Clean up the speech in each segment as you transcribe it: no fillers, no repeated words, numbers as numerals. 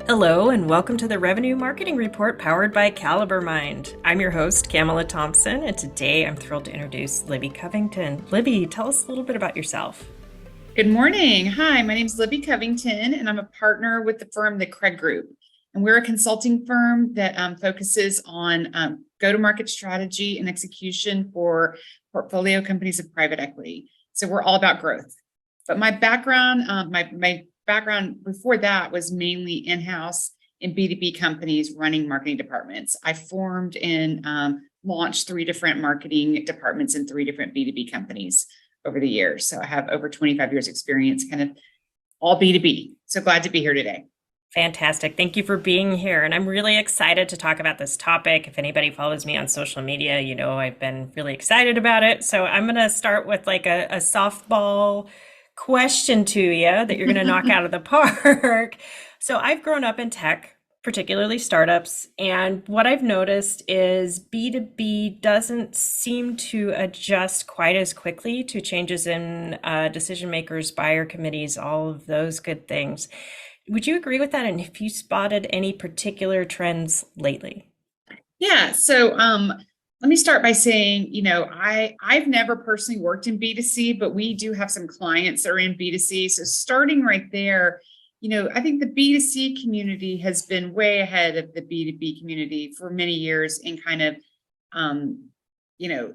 Hello, and welcome to the Revenue Marketing Report powered by Caliber Mind. I'm your host, Camela Thompson, and today I'm thrilled to introduce Libby Covington. Libby, tell us a little bit about yourself. Good morning. Hi, my name is Libby Covington, and I'm a partner with the firm, the Craig Group. And we're a consulting firm that focuses on go-to-market strategy and execution for portfolio companies of private equity. So we're all about growth. But my background, my background before that was mainly in-house in B2B companies running marketing departments. I formed and launched 3 different marketing departments in 3 different B2B companies over the years. So I have over 25 years experience, kind of all B2B. So glad to be here today. Fantastic. Thank you for being here. And I'm really excited to talk about this topic. If anybody follows me on social media, you know I've been really excited about it. So I'm going to start with like a softball question to you that you're going to knock out of the park. So I've grown up in tech, particularly startups, and what I've noticed is B2B doesn't seem to adjust quite as quickly to changes in decision makers, buyer committees, all of those good things. Would you agree with that? And have you spotted any particular trends lately? Yeah. So let me start by saying, I've never personally worked in B2C, but we do have some clients that are in B2C. So starting right there, I think the B2C community has been way ahead of the B2B community for many years in kind of, you know,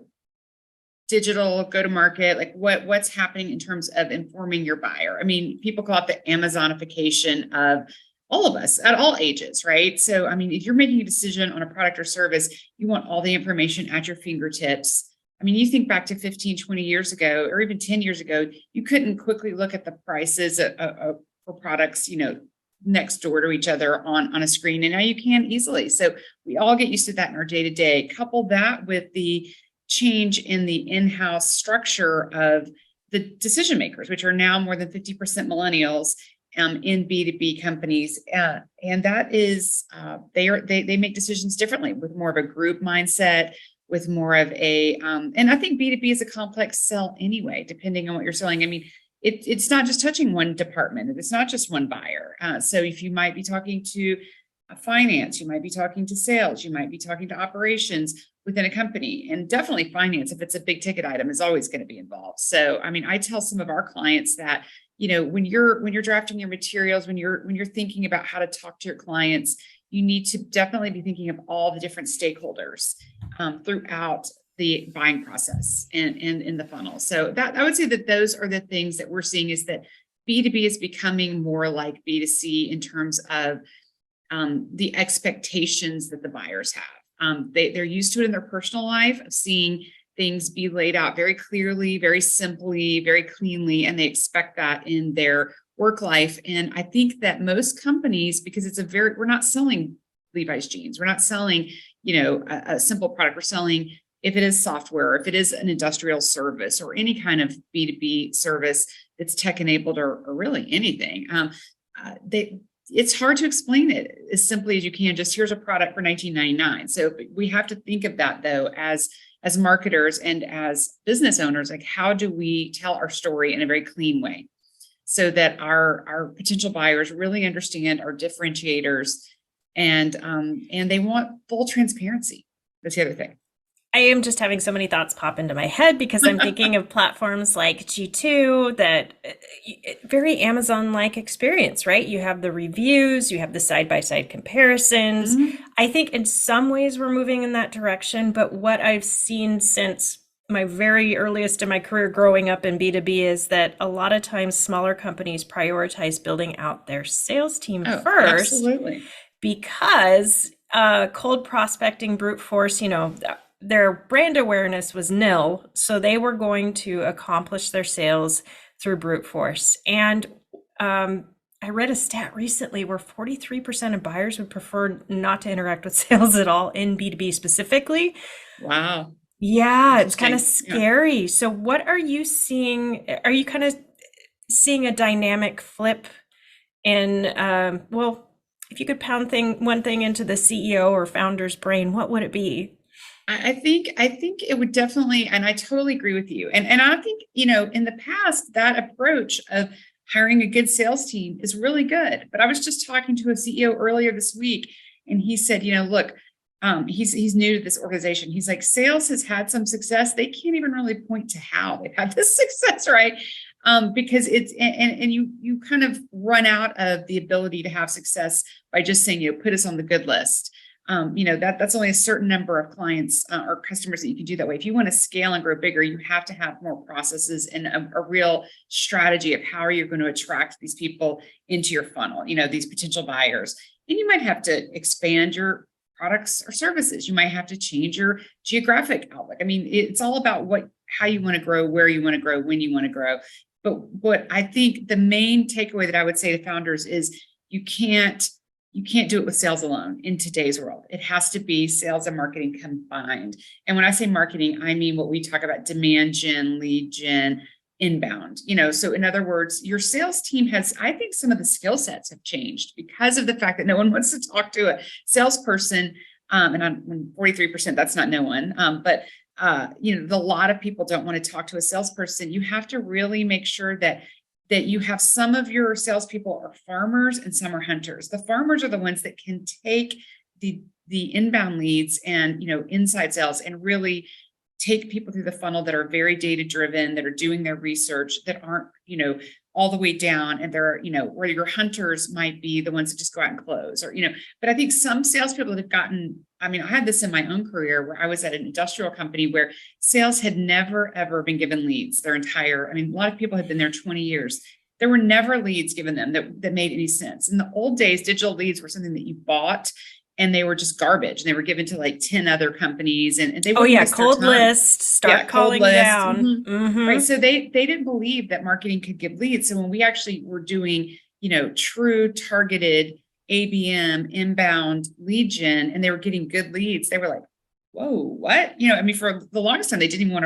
digital go-to-market, like what's happening in terms of informing your buyer. I mean, people call it the Amazonification of all of us at all ages, right? So, I mean, if you're making a decision on a product or service, you want all the information at your fingertips. I mean, you think back to 15, 20 years ago, or even 10 years ago, you couldn't quickly look at the prices for products, next door to each other on a screen. And now you can easily. So we all get used to that in our day-to-day. Couple that with the change in the in-house structure of the decision makers, which are now more than 50% millennials in B2B companies. And that is, they make decisions differently with more of a group mindset, with more of and I think B2B is a complex sell anyway, depending on what you're selling. I mean, it's not just touching one department. It's not just one buyer. So if you might be talking to finance, you might be talking to sales, you might be talking to operations within a company, and definitely finance, if it's a big ticket item, is always going to be involved. So, I mean, I tell some of our clients that, when you're drafting your materials, when you're thinking about how to talk to your clients, you need to definitely be thinking of all the different stakeholders throughout the buying process and in the funnel. So that I would say that those are the things that we're seeing, is that B2B is becoming more like B2C in terms of the expectations that the buyers have. They're used to it in their personal life of seeing things be laid out very clearly, very simply, very cleanly, and they expect that in their work life. And I think that most companies, because we're not selling Levi's jeans, we're not selling, a simple product. We're selling, if it is software, if it is an industrial service or any kind of B2B service that's tech enabled or really anything, it's hard to explain it as simply as you can. Just here's a product for $19.99. So we have to think of that though, as marketers and as business owners, like how do we tell our story in a very clean way so that our potential buyers really understand our differentiators, and they want full transparency. That's the other thing. I am just having so many thoughts pop into my head because I'm thinking of platforms like G2 that very Amazon-like experience, right? You have the reviews, you have the side-by-side comparisons. Mm-hmm. I think in some ways we're moving in that direction, but what I've seen since my very earliest in my career growing up in B2B is that a lot of times smaller companies prioritize building out their sales team first. Absolutely. Because cold prospecting, brute force, their brand awareness was nil, so they were going to accomplish their sales through brute force. And I read a stat recently where 43% of buyers would prefer not to interact with sales at all in B2B specifically. Wow. Yeah, it's kind of scary. Yeah. So what are you seeing? Are you kind of seeing a dynamic flip in, if you could pound one thing into the CEO or founder's brain, what would it be? I think it would definitely, and I totally agree with you. And I think, in the past, that approach of hiring a good sales team is really good. But I was just talking to a CEO earlier this week, and he said, look, he's new to this organization. He's like, sales has had some success. They can't even really point to how they've had this success, right? Because it's and you kind of run out of the ability to have success by just saying, put us on the good list. That's only a certain number of clients or customers that you can do that way. If you want to scale and grow bigger, you have to have more processes and a real strategy of how you're going to attract these people into your funnel, these potential buyers. And you might have to expand your products or services. You might have to change your geographic outlook. I mean, it's all about how you want to grow, where you want to grow, when you want to grow. But what I think the main takeaway that I would say to founders is you can't do it with sales alone in today's world. It has to be sales and marketing combined. And when I say marketing, I mean what we talk about: demand gen, lead gen, inbound. So in other words, your sales team has, I think some of the skill sets have changed because of the fact that no one wants to talk to a salesperson. And I'm 43%, that's not no one. But a lot of people don't want to talk to a salesperson. You have to really make sure that you have some of your salespeople are farmers and some are hunters. The farmers are the ones that can take the inbound leads and, inside sales and really take people through the funnel that are very data driven, that are doing their research, that aren't, all the way down. And they're, where your hunters might be the ones that just go out and close but I think some salespeople have gotten, I had this in my own career where I was at an industrial company where sales had never, ever been given leads their entire, a lot of people had been there 20 years. There were never leads given them that made any sense. In the old days, digital leads were something that you bought and they were just garbage. And they were given to like 10 other companies and they wouldn't waste cold their time. list, start calling down. Right. So they didn't believe that marketing could give leads. So when we actually were doing, true targeted ABM inbound lead gen, and they were getting good leads, they were like, whoa, what? For the longest time, they didn't even want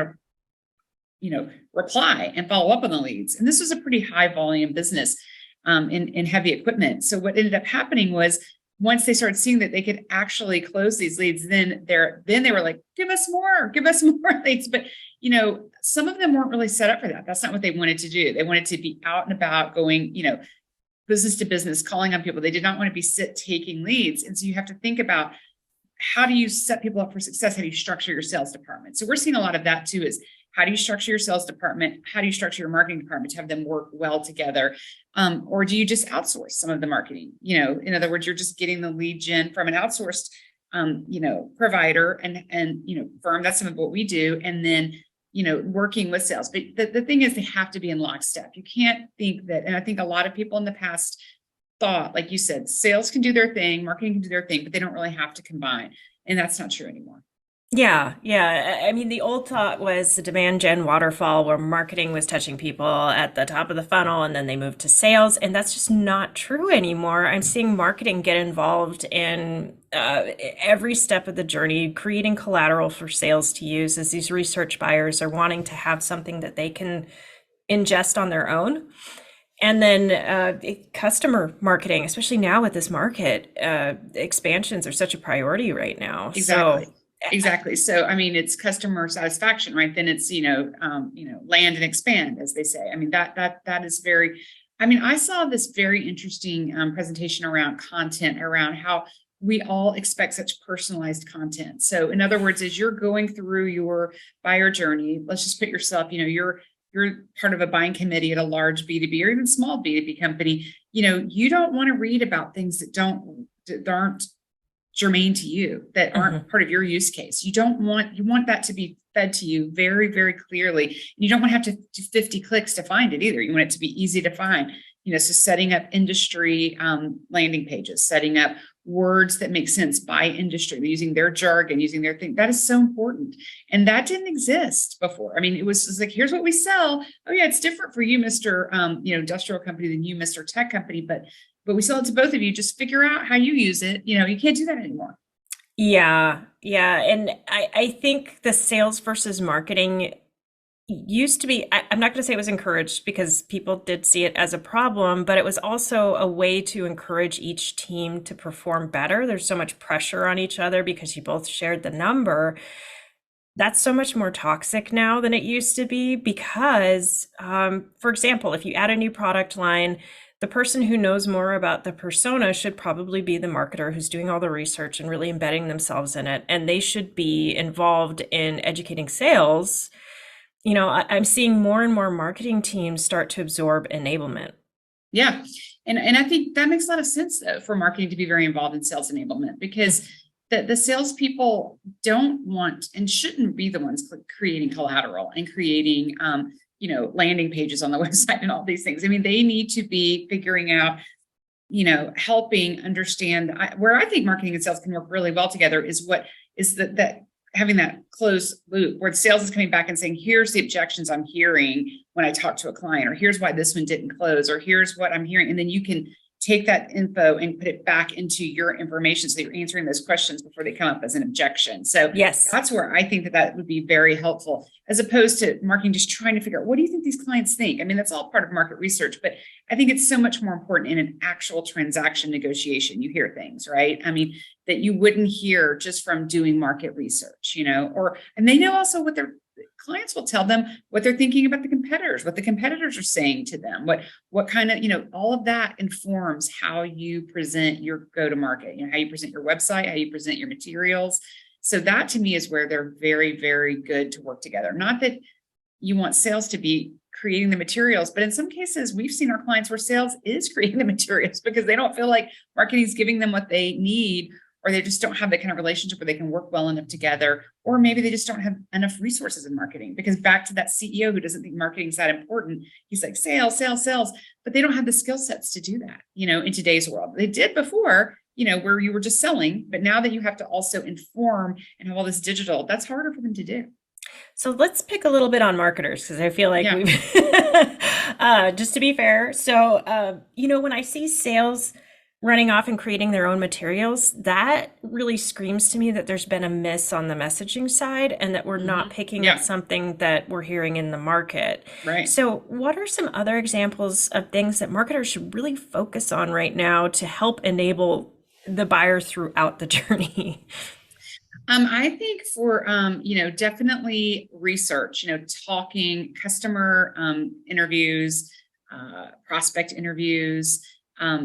to, reply and follow up on the leads. And this was a pretty high volume business in heavy equipment. So what ended up happening was once they started seeing that they could actually close these leads, then they were like, give us more leads. But, some of them weren't really set up for that. That's not what they wanted to do. They wanted to be out and about going, business to business, calling on people. They did not want to be taking leads. And so you have to think about how do you set people up for success? How do you structure your sales department? So we're seeing a lot of that too, is how do you structure your sales department? How do you structure your marketing department to have them work well together? Or do you just outsource some of the marketing? In other words, you're just getting the lead gen from an outsourced, provider and firm. That's some of what we do. And then, working with sales. But the thing is, they have to be in lockstep. You can't think that, and I think a lot of people in the past thought, like you said, sales can do their thing, marketing can do their thing, but they don't really have to combine. And that's not true anymore. Yeah, yeah. The old thought was the demand gen waterfall where marketing was touching people at the top of the funnel and then they moved to sales. And that's just not true anymore. I'm seeing marketing get involved in every step of the journey, creating collateral for sales to use as these research buyers are wanting to have something that they can ingest on their own. And then customer marketing, especially now with this market, expansions are such a priority right now. Exactly. So Exactly. So, it's customer satisfaction, right? Then it's, land and expand, as they say. That is very, I saw this very interesting presentation around content, around how we all expect such personalized content. So in other words, as you're going through your buyer journey, let's just put yourself, you're part of a buying committee at a large B2B or even small B2B company, you don't want to read about things that aren't germane to you, that aren't part of your use case. You want that to be fed to you very, very clearly. You don't want to have to do 50 clicks to find it either. You want it to be easy to find, so setting up industry landing pages, setting up words that make sense by industry, using their jargon, using their thing. That is so important. And that didn't exist before. It was like, here's what we sell. Oh yeah, it's different for you, Mr. Industrial company than you, Mr. Tech company, but we sell it to both of you. Just figure out how you use it. You can't do that anymore. yeah, yeah. And I think the sales versus marketing used to be, I'm not going to say it was encouraged because people did see it as a problem, but it was also a way to encourage each team to perform better. There's so much pressure on each other because you both shared the number. That's so much more toxic now than it used to be because, for example, if you add a new product line, the person who knows more about the persona should probably be the marketer who's doing all the research and really embedding themselves in it. And they should be involved in educating sales. I'm seeing more and more marketing teams start to absorb enablement. Yeah. And I think that makes a lot of sense though, for marketing to be very involved in sales enablement, because the salespeople don't want and shouldn't be the ones creating collateral and creating, landing pages on the website and all these things. I mean, they need to be figuring out, helping understand where I think marketing and sales can work really well together is what is that having that closed loop where sales is coming back and saying, here's the objections I'm hearing when I talk to a client, or here's why this one didn't close, or here's what I'm hearing. And then you can take that info and put it back into your information so that you're answering those questions before they come up as an objection. So Yes. that's where I think that would be very helpful, as opposed to marketing just trying to figure out, what do you think these clients think? I mean, that's all part of market research, but I think it's so much more important in an actual transaction negotiation. You hear things, right? I mean, that you wouldn't hear just from doing market research, and they know also what their clients will tell them, what they're thinking about the competitors, what the competitors are saying to them, what kind of, all of that informs how you present your go-to-market, how you present your website, how you present your materials. So that to me is where they're very, very good to work together. Not that you want sales to be creating the materials, but in some cases we've seen our clients where sales is creating the materials because they don't feel like marketing is giving them what they need, or they just don't have that kind of relationship where they can work well enough together, or maybe they just don't have enough resources in marketing. Because back to that CEO who doesn't think marketing is that important, he's like, sales, sales, sales, but they don't have the skill sets to do that, in today's world. They did before, where you were just selling, but now that you have to also inform and have all this digital, that's harder for them to do. So let's pick a little bit on marketers because I feel like Yeah. we've, just to be fair. So, when I see sales running off and creating their own materials, that really screams to me that there's been a miss on the messaging side and that we're not picking up something that we're hearing in the market. Right. So what are some other examples of things that marketers should really focus on right now to help enable the buyer throughout the journey? I think for, definitely research, talking customer interviews, prospect interviews,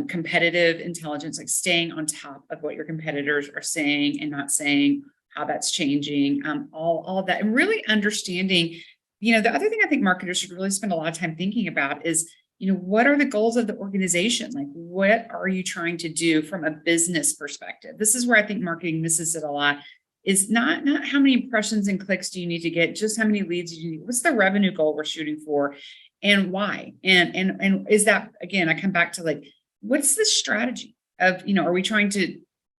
competitive intelligence, like staying on top of what your competitors are saying and not saying, how that's changing, all of that, and really understanding, the other thing I think marketers should really spend a lot of time thinking about is, what are the goals of the organization? Like, what are you trying to do from a business perspective? This is where I think marketing misses it a lot. Is not how many impressions and clicks do you need to get, just how many leads do you need? What's the revenue goal we're shooting for, and why? And is that, again, I come back to like, what's the strategy of, are we trying to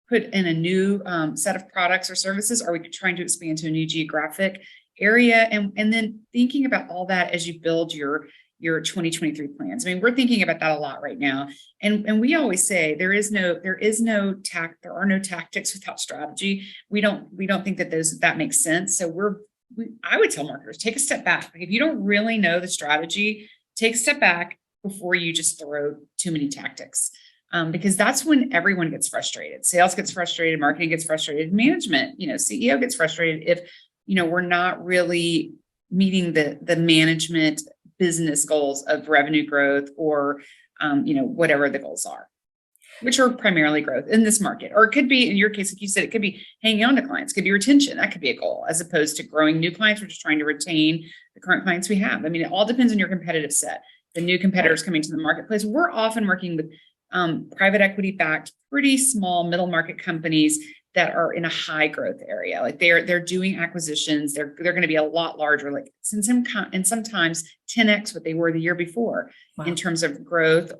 put in a new set of products or services? Are we trying to expand to a new geographic area? And then thinking about all that as you build your 2023 plans. I mean, we're thinking about that a lot right now. And we always say there are no tactics without strategy. We don't think that makes sense. So I would tell marketers, take a step back. Like, if you don't really know the strategy, take a step back before you just throw too many tactics. Because that's when everyone gets frustrated. Sales gets frustrated, marketing gets frustrated, management, CEO gets frustrated if, we're not really meeting the management business goals of revenue growth or, whatever the goals are, which are primarily growth in this market. Or it could be, in your case, like you said, it could be hanging on to clients, it could be retention. That could be a goal, as opposed to growing new clients. We're just trying to retain the current clients we have. I mean, it all depends on your competitive set. The new competitors coming to the marketplace. We're often working with private equity backed, pretty small middle market companies that are in a high growth area. Like they're doing acquisitions. They're going to be a lot larger, like and sometimes 10x what they were the year before. Wow. In terms of growth,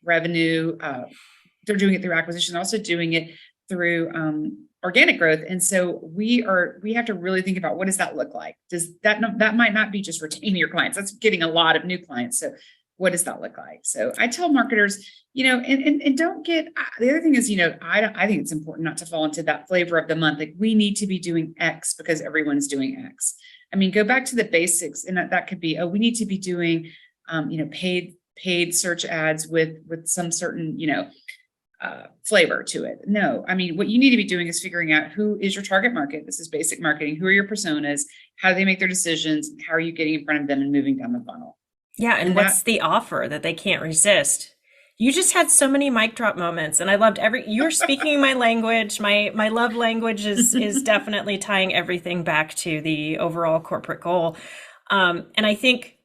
revenue. They're doing it through acquisition, also doing it through organic growth. And so we have to really think about, what does that look like? That might not be just retaining your clients. That's getting a lot of new clients. So what does that look like? So I tell marketers, and don't get, the other thing is, I think it's important not to fall into that flavor of the month. Like, we need to be doing X because everyone's doing X. I mean, go back to the basics, and that could be, we need to be doing, paid search ads with some certain, flavor to it. No, I mean, what you need to be doing is figuring out who is your target market. This is basic marketing. Who are your personas? How do they make their decisions? How are you getting in front of them and moving down the funnel? Yeah, and And that, what's the offer that they can't resist? You just had so many mic drop moments, and I loved every you're speaking my language. My love language is definitely tying everything back to the overall corporate goal. And I think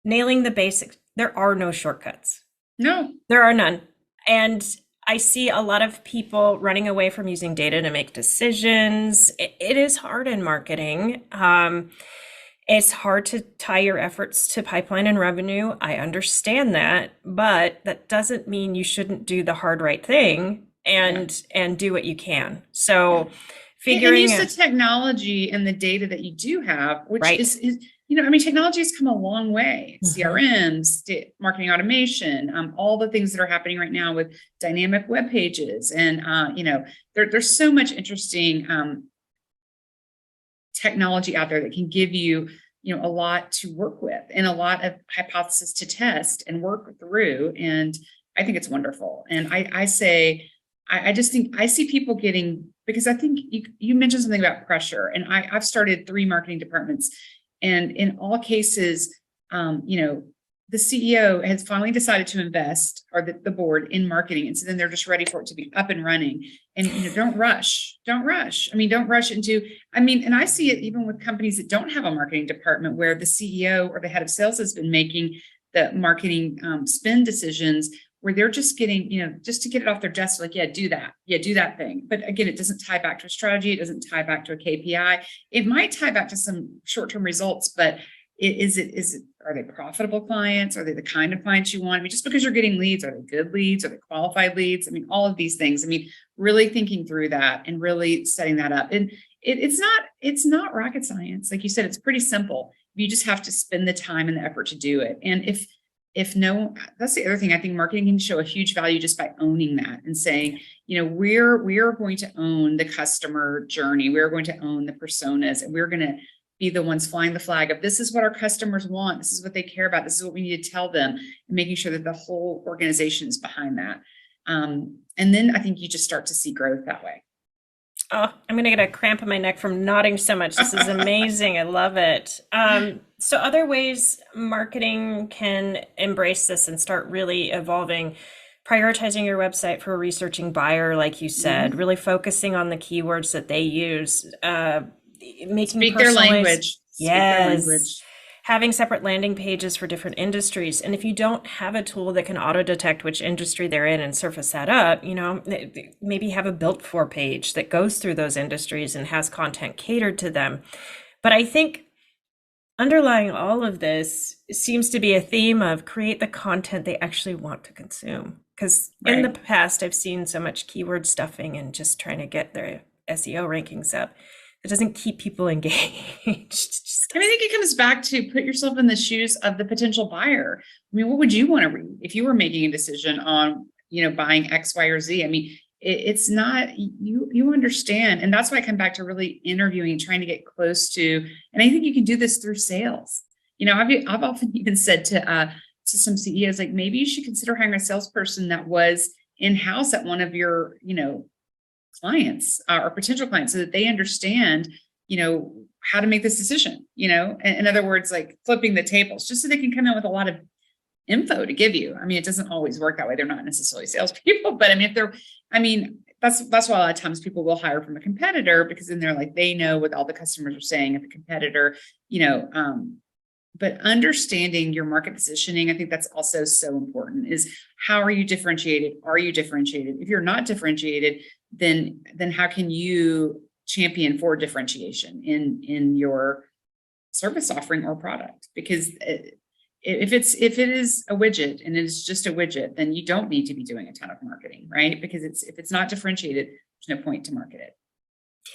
nailing the basics, there are no shortcuts. no, There are none. And I see a lot of people running away from using data to make decisions. It is hard in marketing. It's hard to tie your efforts to pipeline and revenue. I understand that, but that doesn't mean you shouldn't do the hard right thing yeah. and do what you can. So And figuring use the out, technology and the data that you do have, which right. is, I mean, technology has come a long way. Mhm. CRMs, marketing automation, all the things that are happening right now with dynamic web pages. And, there's so much interesting technology out there that can give you, a lot to work with and a lot of hypotheses to test and work through. And I think it's wonderful. And I say, I just think I see people getting, because I think you mentioned something about pressure, and I've started 3 marketing departments, and in all cases, the CEO has finally decided to invest, or the board, in marketing, and so then they're just ready for it to be up and running. And don't rush, don't rush. I mean, don't rush into. I mean, and I see it even with companies that don't have a marketing department, where the CEO or the head of sales has been making the marketing spend decisions, where they're just getting, just to get it off their desk, like, do that. Yeah, do that thing. But again, it doesn't tie back to a strategy. It doesn't tie back to a KPI. It might tie back to some short-term results, but are they profitable clients? Are they the kind of clients you want? I mean, just because you're getting leads, are they good leads? Are they qualified leads? I mean, all of these things. I mean, really thinking through that and really setting that up. And it's not rocket science. Like you said, it's pretty simple. You just have to spend the time and the effort to do it. And if no, that's the other thing. I think marketing can show a huge value just by owning that and saying, we're going to own the customer journey. We're going to own the personas, and we're going to be the ones flying the flag of, this is what our customers want. This is what they care about. This is what we need to tell them, and making sure that the whole organization is behind that. And then I think you just start to see growth that way. Oh, I'm gonna get a cramp in my neck from nodding so much. This is amazing. I love it. So other ways marketing can embrace this and start really evolving, prioritizing your website for a researching buyer, like you said, Mhm. really focusing on the keywords that they use, making Speak their personalized, language. Speak their yes, language. having separate landing pages for different industries. And if you don't have a tool that can auto detect which industry they're in and surface that up, maybe have a built for page that goes through those industries and has content catered to them. But I think underlying all of this seems to be a theme of create the content they actually want to consume. Because in the Right. past, I've seen so much keyword stuffing and just trying to get their SEO rankings up. It doesn't keep people engaged. It just I mean, I think it comes back to put yourself in the shoes of the potential buyer. I mean, what would you want to read if you were making a decision on, buying X, Y, or Z? I mean, it's not, you understand. And that's why I come back to really interviewing and trying to get close to, and I think you can do this through sales. I've often even said to some CEOs, like, maybe you should consider hiring a salesperson that was in-house at one of your, clients, or potential clients, so that they understand, how to make this decision, in other words, like flipping the tables, just so they can come in with a lot of info to give you. I mean, it doesn't always work that way. They're not necessarily salespeople, but I mean, that's why a lot of times people will hire from a competitor, because then they're like, they know what all the customers are saying at the competitor, you know, but understanding your market positioning, I think that's also so important. Is how are you differentiated? Are you differentiated? If you're not differentiated, then how can you champion for differentiation in your service offering or product? Because if it is a widget and it is just a widget, then you don't need to be doing a ton of marketing, right? Because if it's not differentiated, there's no point to market it.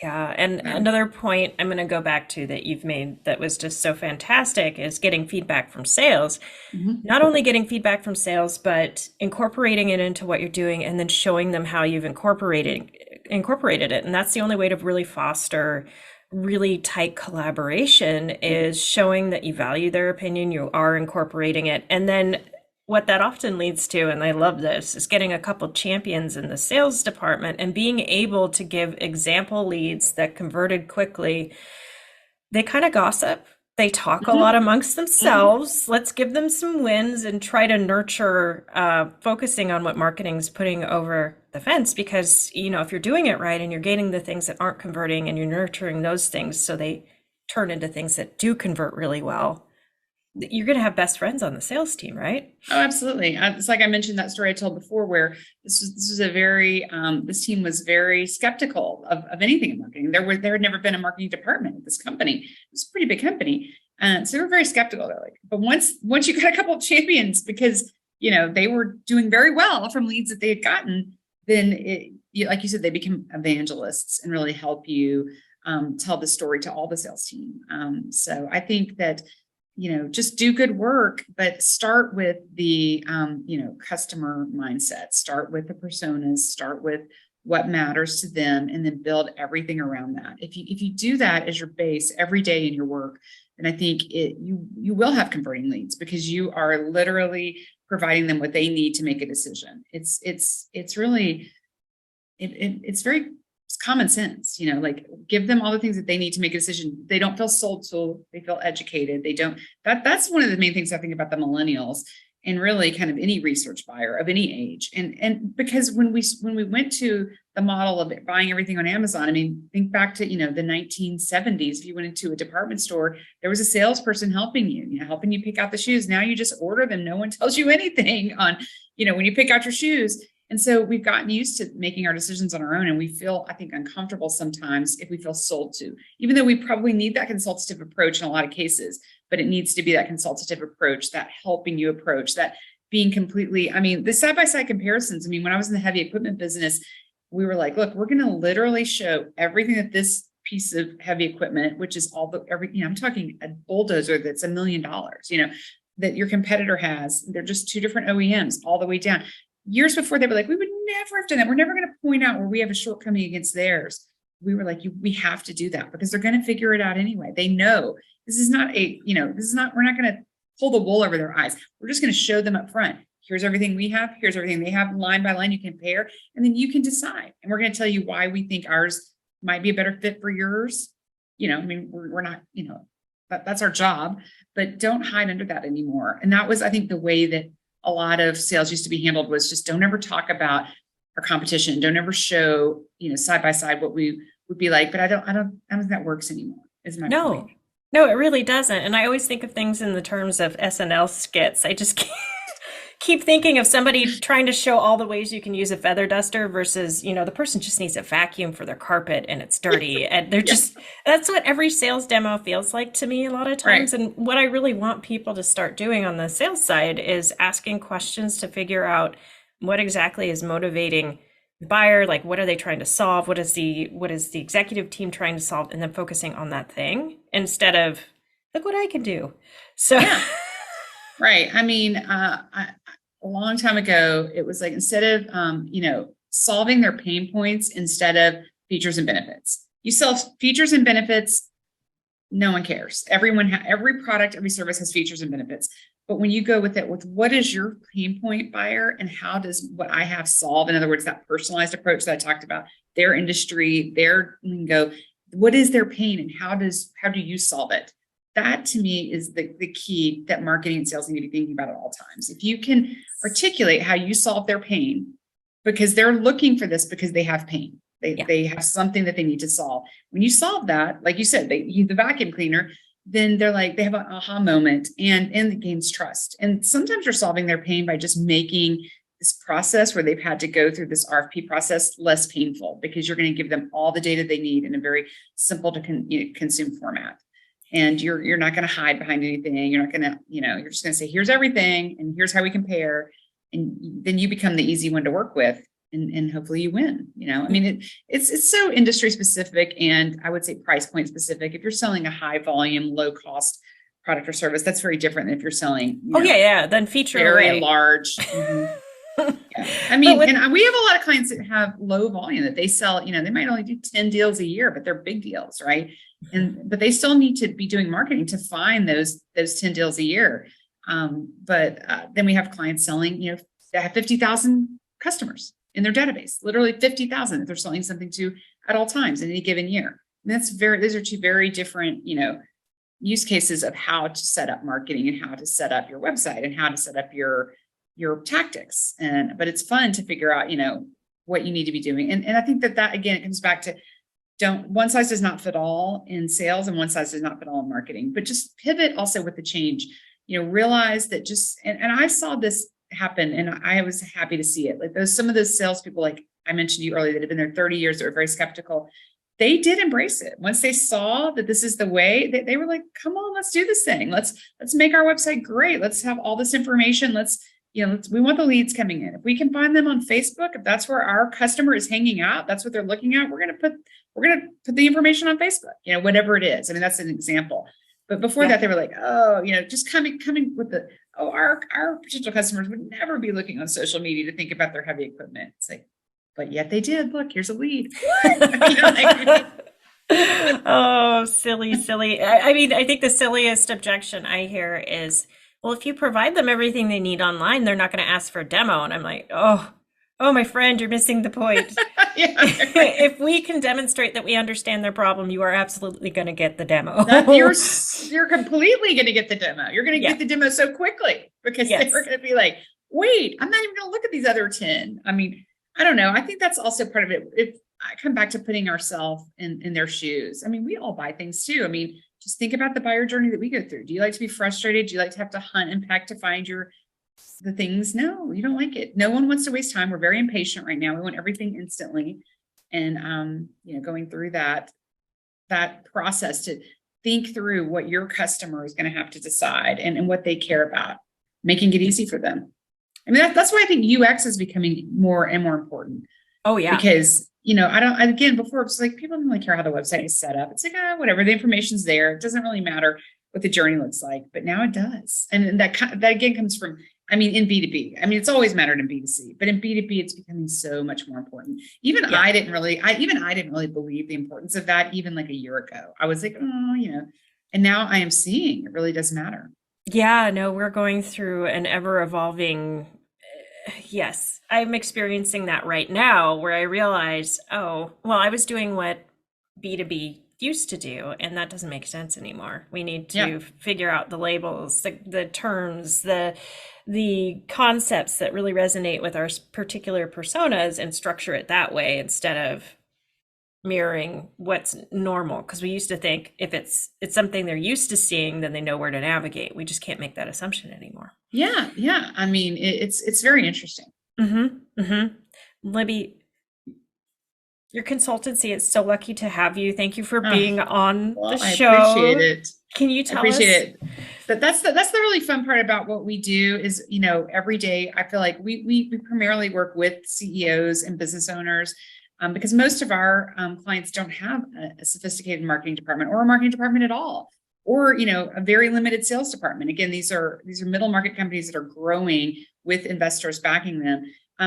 Yeah, and So, another point I'm going to go back to that you've made that was just so fantastic is getting feedback from sales. mhm. Not only getting feedback from sales, but incorporating it into what you're doing and then showing them how you've incorporated it. And that's the only way to really foster really tight collaboration is showing that you value their opinion, you are incorporating it, and then what that often leads to, and I love this, is getting a couple champions in the sales department and being able to give example leads that converted quickly. They kind of gossip. They talk a lot Mhm, amongst mhm. themselves. Let's give them some wins and try to nurture, focusing on what marketing's putting over the fence. Because, if you're doing it right and you're getting the things that aren't converting and you're nurturing those things so they turn into things that do convert really well, you're going to have best friends on the sales team, right? Oh, absolutely. It's like I mentioned that story I told before, where this was a very this team was very skeptical of anything in marketing. There had never been a marketing department at this company. It was a pretty big company, and so they were very skeptical. They're like, but once you got a couple of champions, because they were doing very well from leads that they had gotten, then like you said, they become evangelists and really help you tell the story to all the sales team. So I think that just do good work, but start with the, customer mindset, start with the personas, start with what matters to them, and then build everything around that. If you do that as your base every day in your work, then I think you will have converting leads, because you are literally providing them what they need to make a decision. It's really it's very it's common sense, like give them all the things that they need to make a decision. They don't feel sold to, they feel educated. They don't, that's one of the main things I think about the millennials, and really kind of any research buyer of any age. And because when we went to the model of buying everything on Amazon, I mean, think back to, the 1970s. If you went into a department store, there was a salesperson helping you, helping you pick out the shoes. Now you just order them. No one tells you anything on, when you pick out your shoes. And so we've gotten used to making our decisions on our own, and we feel, I think, uncomfortable sometimes if we feel sold to, even though we probably need that consultative approach in a lot of cases, but it needs to be that consultative approach, that helping you approach, that being completely, I mean, the side-by-side comparisons. I mean, when I was in the heavy equipment business, we were like, look, we're going to literally show everything that this piece of heavy equipment, which is I'm talking a bulldozer that's $1 million, that your competitor has. They're just two different OEMs all the way down. Years before, they were like, we would never have done that. We're never going to point out where we have a shortcoming against theirs. We were like, we have to do that, because they're going to figure it out anyway. They know this is not we're not going to pull the wool over their eyes. We're just going to show them up front. Here's everything we have. Here's everything they have, line by line. You compare, and then you can decide. And we're going to tell you why we think ours might be a better fit for yours. I mean, we're not, that's our job, but don't hide under that anymore. And that was, I think, the way that a lot of sales used to be handled, was just don't ever talk about our competition. Don't ever show, side by side what we would be like. But I don't think that works anymore, is my point. No, no, it really doesn't. And I always think of things in the terms of SNL skits. I just keep thinking of somebody trying to show all the ways you can use a feather duster versus, the person just needs a vacuum for their carpet and it's dirty. And they're Yeah. just, that's what every sales demo feels like to me a lot of Right. times. And what I really want people to start doing on the sales side is asking questions to figure out what exactly is motivating the buyer, like what are they trying to solve? What is the executive team trying to solve? And then focusing on that thing instead of look what I can do. So Yeah. Right. I mean, a long time ago, it was like, instead of, solving their pain points instead of features and benefits. You sell features and benefits, no one cares. Every product, every service has features and benefits. But when you go with it, with what is your pain point, buyer, and how does what I have solve? In other words, that personalized approach that I talked about, their industry, their lingo, what is their pain, and how do you solve it? That to me is the key that marketing and sales need to be thinking about at all times. If you can articulate how you solve their pain, because they're looking for this because they have pain. yeah. They have something that they need to solve. When you solve that, like you said, they use the vacuum cleaner, then they're like, they have an aha moment, and it gains trust. And sometimes you're solving their pain by just making this process where they've had to go through this RFP process less painful, because you're going to give them all the data they need in a very simple to consume format. And you're not going to hide behind anything. You're not going to, you're just going to say, here's everything, and here's how we compare. And then you become the easy one to work with, and hopefully you win. I mean, it's so industry specific, and I would say price point specific. If you're selling a high volume, low cost product or service, that's very different than if you're selling, Oh yeah, yeah. Then feature very array. large. Yeah. I But mean, with and we have a lot of clients that have low volume, that they sell, they might only do 10 deals a year, but they're big deals, right? But they still need to be doing marketing to find those 10 deals a year. But then we have clients selling, that have 50,000 customers in their database, literally 50,000 that they're selling something to at all times in any given year. And those are two very different, use cases of how to set up marketing and how to set up your website and how to set up your tactics. But it's fun to figure out, what you need to be doing. And I think that again, it comes back to one size does not fit all in sales and one size does not fit all in marketing, but just pivot also with the change, realize that and I saw this happen and I was happy to see it. Like some of those salespeople, like I mentioned to you earlier, that have been there 30 years, that were very skeptical. They did embrace it. Once they saw that this is the way, they were like, come on, let's do this thing. Let's make our website great. Let's have all this information. We want the leads coming in. If we can find them on Facebook, if that's where our customer is hanging out, that's what they're looking at, we're going to put the information on Facebook, whatever it is. I mean, that's an example. But before that, they were like, just coming with our potential customers would never be looking on social media to think about their heavy equipment. It's like, but yet they did. Look, here's a lead. Oh, silly. I mean, I think the silliest objection I hear is, well, if you provide them everything they need online, they're not going to ask for a demo. And I'm like, oh, my friend, you're missing the point. If we can demonstrate that we understand their problem, you are absolutely going to get the demo. You're completely going to get the demo. You're going to get the demo so quickly because they're going to be like, wait, I'm not even going to look at these other 10. I mean, I don't know. I think that's also part of it. If I come back to putting ourselves in their shoes, I mean, we all buy things too. I mean, just think about the buyer journey that we go through. Do you like to be frustrated? Do you like to have to hunt and peck to find the things? No, you don't like it. No one wants to waste time. We're very impatient right now. We want everything instantly. And, going through that process to think through what your customer is going to have to decide and what they care about, making it easy for them. I mean, that's why I think UX is becoming more and more important. Oh, yeah. Because, before it was like, people don't really care how the website is set up. It's like, whatever, the information's there. It doesn't really matter what the journey looks like, but now it does. And that again comes from, in B2B. I mean, it's always mattered in B2C, but in B2B, it's becoming so much more important. I didn't really believe the importance of that even like a year ago. I was like, and now I am seeing it really does matter. Yeah, no, we're going through an ever evolving. Yes, I'm experiencing that right now where I realize, I was doing what B2B used to do, and that doesn't make sense anymore. We need to figure out the labels, the terms, the concepts that really resonate with our particular personas and structure it that way instead of mirroring what's normal. Because we used to think if it's something they're used to seeing, then they know where to navigate. We just can't make that assumption anymore. Yeah. I mean, it's very interesting. Libby, your consultancy is so lucky to have you. Thank you for being on the show. I appreciate it. Can you tell us? I appreciate it. But that's the really fun part about what we do is, every day I feel like we primarily work with CEOs and business owners. Because most of our clients don't have a sophisticated marketing department or a marketing department at all, or a very limited sales department. Again, these are middle market companies that are growing with investors backing them.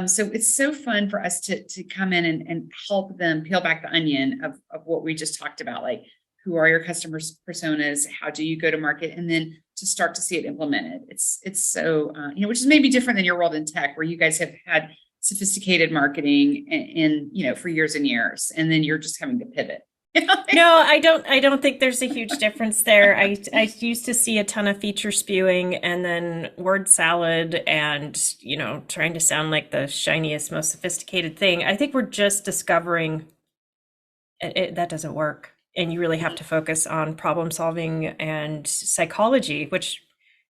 So it's so fun for us to come in and help them peel back the onion of what we just talked about, like who are your customers' personas, how do you go to market, and then to start to see it implemented. It's so which is maybe different than your world in tech, where you guys have had sophisticated marketing in for years and years, and then you're just having to pivot. No, I don't think there's a huge difference there. I used to see a ton of feature spewing and then word salad and trying to sound like the shiniest, most sophisticated thing. I think we're just discovering that doesn't work, and you really have to focus on problem solving and psychology, which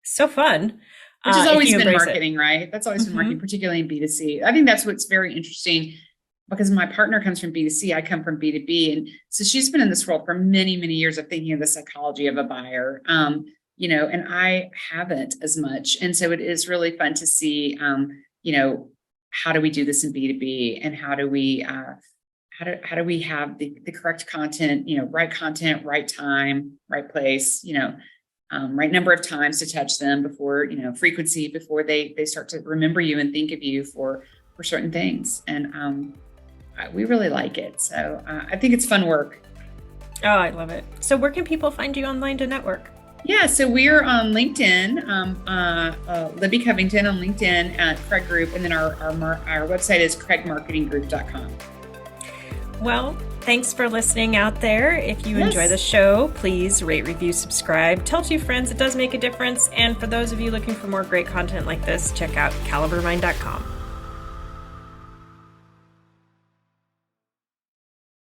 is so fun. Which has always been marketing, right? That's always been marketing, particularly in B2C. I think that's what's very interesting because my partner comes from B2C. I come from B2B. And so she's been in this world for many, many years of thinking of the psychology of a buyer, and I haven't as much. And so it is really fun to see, how do we do this in B2B, and how do we have the correct content, right time, right place, right number of times to touch them before, frequency before they start to remember you and think of you for certain things. And we really like it. So I think it's fun work. Oh, I love it. So where can people find you online to network? Yeah, so we're on LinkedIn, Libby Covington on LinkedIn at Craig Group, and then our website is craigmarketinggroup.com. Well, thanks for listening out there. If you enjoy Yes. the show, please rate, review, subscribe, tell two friends. It does make a difference. And for those of you looking for more great content like this, check out calibermind.com.